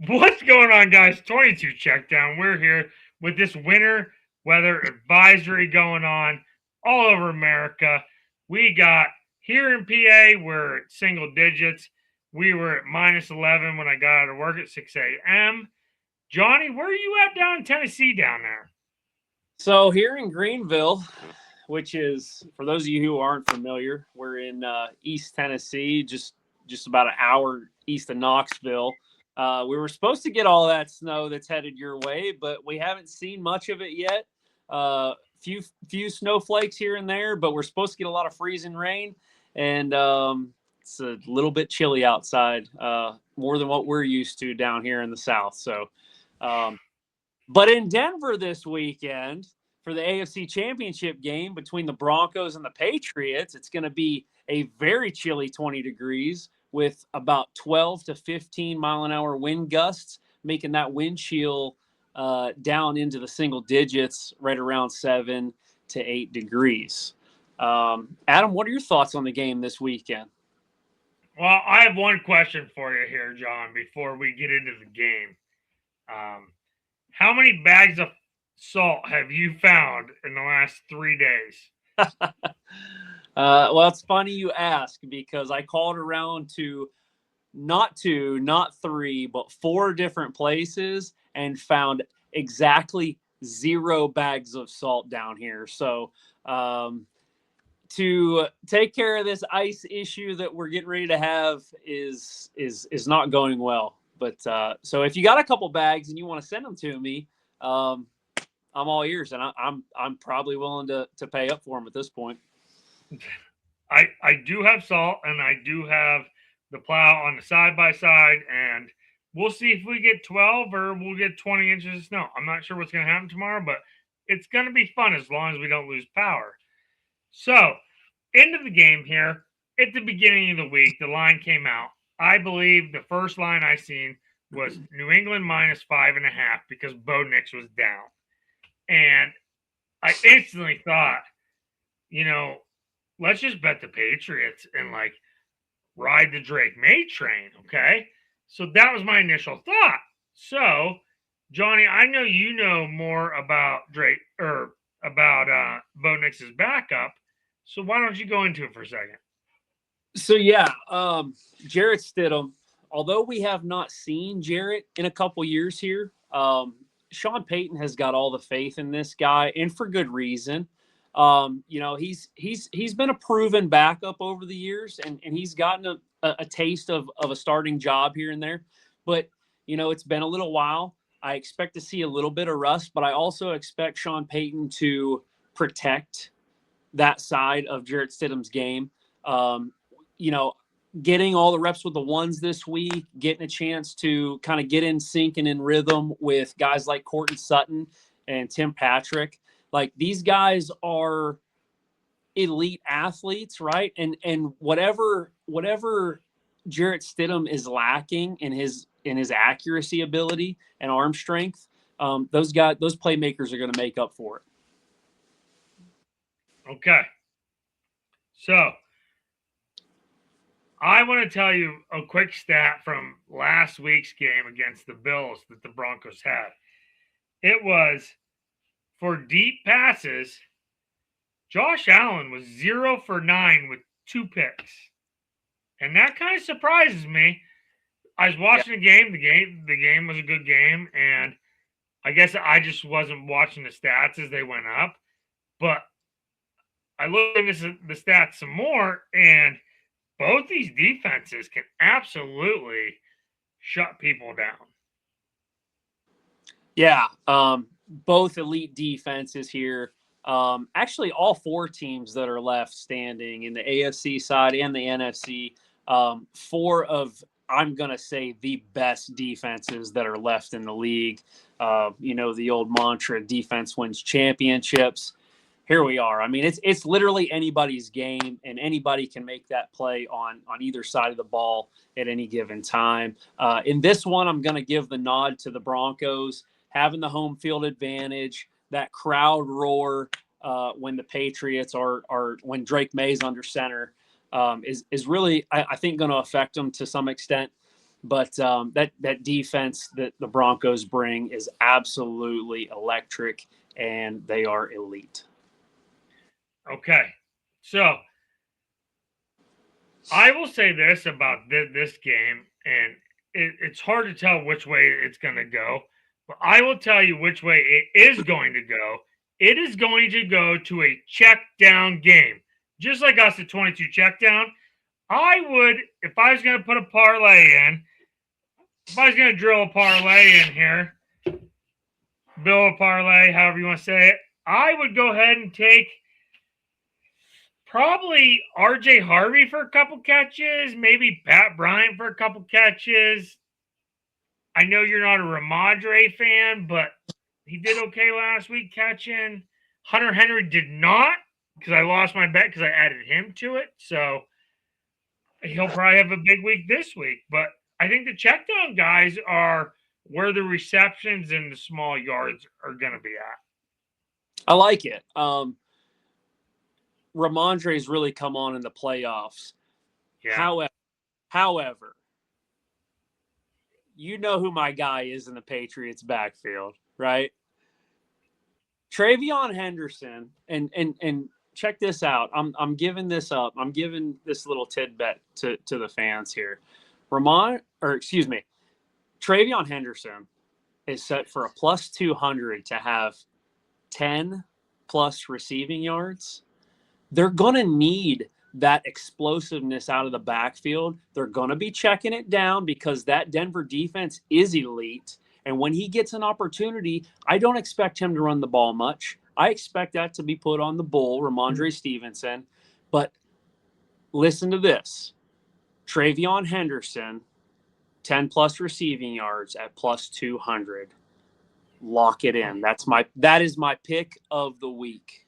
What's going on, guys? 22 check down. We're here with this winter weather advisory going on all over America. We got here in PA, we're at single digits. We were at minus 11 when I got out of work at 6 a.m. Johnny, where are you at down in Tennessee down there? So here in Greenville, which is for those of you who aren't familiar, we're in East Tennessee, just about an hour east of Knoxville. We were supposed to get all that snow that's headed your way, but we haven't seen much of it yet. Few snowflakes here and there, but we're supposed to get a lot of freezing rain, and it's a little bit chilly outside, more than what we're used to down here in the South. So. Um, but in Denver this weekend for the AFC Championship game between the Broncos and the Patriots, it's going to be a very chilly 20 degrees with about 12 to 15 mile an hour wind gusts, making that wind chill down into the single digits, right around 7 to 8 degrees. Adam, what are your thoughts on the game this weekend? Well, I have one question for you here, John, before we get into the game. Um, how many bags of salt have you found in the last 3 days? Well, it's funny you ask because I called around to not two, not three, but four different places and found exactly 0 bags of salt down here. So, to take care of this ice issue that we're getting ready to have is not going well. But so if you got a couple bags and you want to send them to me, um, I'm all ears, and I'm probably willing to pay up for them at this point. I do have salt and I do have the plow on the side by side, and we'll see if we get 12 or we'll get 20 inches of snow. I'm not sure what's going to happen tomorrow, but it's going to be fun as long as we don't lose power. So, end of the game here. At the beginning of the week, the line came out. I believe the first line I seen was New England minus 5.5 because Bo Nix was down. And I instantly thought, you know, let's just bet the Patriots and like ride the Drake May train, okay? So that was my initial thought. So, Johnny, I know you know more about Drake or about Bo Nix's backup. So why don't you go into it for a second? So yeah, Jarrett Stidham. Although we have not seen Jarrett in a couple years here, Sean Payton has got all the faith in this guy, and for good reason. He's been a proven backup over the years, and he's gotten a taste of a starting job here and there. But it's been a little while. I expect to see a little bit of rust, but I also expect Sean Payton to protect that side of Jarrett Stidham's game. Um, you know, Getting all the reps with the ones this week, getting a chance to kind of get in sync and in rhythm with guys like Courtland Sutton and Tim Patrick. Like, these guys are elite athletes, right? And whatever Jarrett Stidham is lacking in his accuracy ability and arm strength, those playmakers are going to make up for it. Okay. So I want to tell you a quick stat from last week's game against the Bills that the Broncos had. It was for deep passes, Josh Allen was 0 for 9 with 2 picks. And that kind of surprises me. I was watching the game. The game was a good game, and I guess I just wasn't watching the stats as they went up. But I looked into the stats some more, and both these defenses can absolutely shut people down. Yeah, both elite defenses here. Actually, all four teams that are left standing in the AFC side and the NFC, four of, I'm going to say, the best defenses that are left in the league. The old mantra, defense wins championships. Here we are. I mean, it's literally anybody's game, and anybody can make that play on either side of the ball at any given time. In this one, I'm going to give the nod to the Broncos having the home field advantage, that crowd roar when the Patriots are when Drake May's under center is really, I think, going to affect them to some extent. But that defense that the Broncos bring is absolutely electric, and they are elite. Okay. So I will say this about this game, and it's hard to tell which way it's going to go, but I will tell you which way it is going to go. It is going to go to a check down game. Just like us at 22 check down, I would, if I was going to put a parlay in, if I was going to drill a parlay in here, bill a parlay, however you want to say it, I would go ahead and take probably RJ Harvey for a couple catches, maybe Pat Bryant for a couple catches. I know you're not a Ramondre fan, but he did okay last week catching. Hunter Henry did not because I lost my bet because I added him to it. So he'll probably have a big week this week. But I think the check down guys are where the receptions and the small yards are going to be at. I like it. Ramondre's really come on in the playoffs. Yeah. However, you know who my guy is in the Patriots backfield, right? Travion Henderson, and check this out. I'm giving this up. I'm giving this little tidbit to the fans here. Travion Henderson is set for a plus 200 to have 10 plus receiving yards. They're going to need that explosiveness out of the backfield. They're going to be checking it down because that Denver defense is elite. And when he gets an opportunity, I don't expect him to run the ball much. I expect that to be put on the bull, Ramondre Stevenson. But listen to this. Travion Henderson, 10 plus receiving yards at plus 200. Lock it in. That is my pick of the week.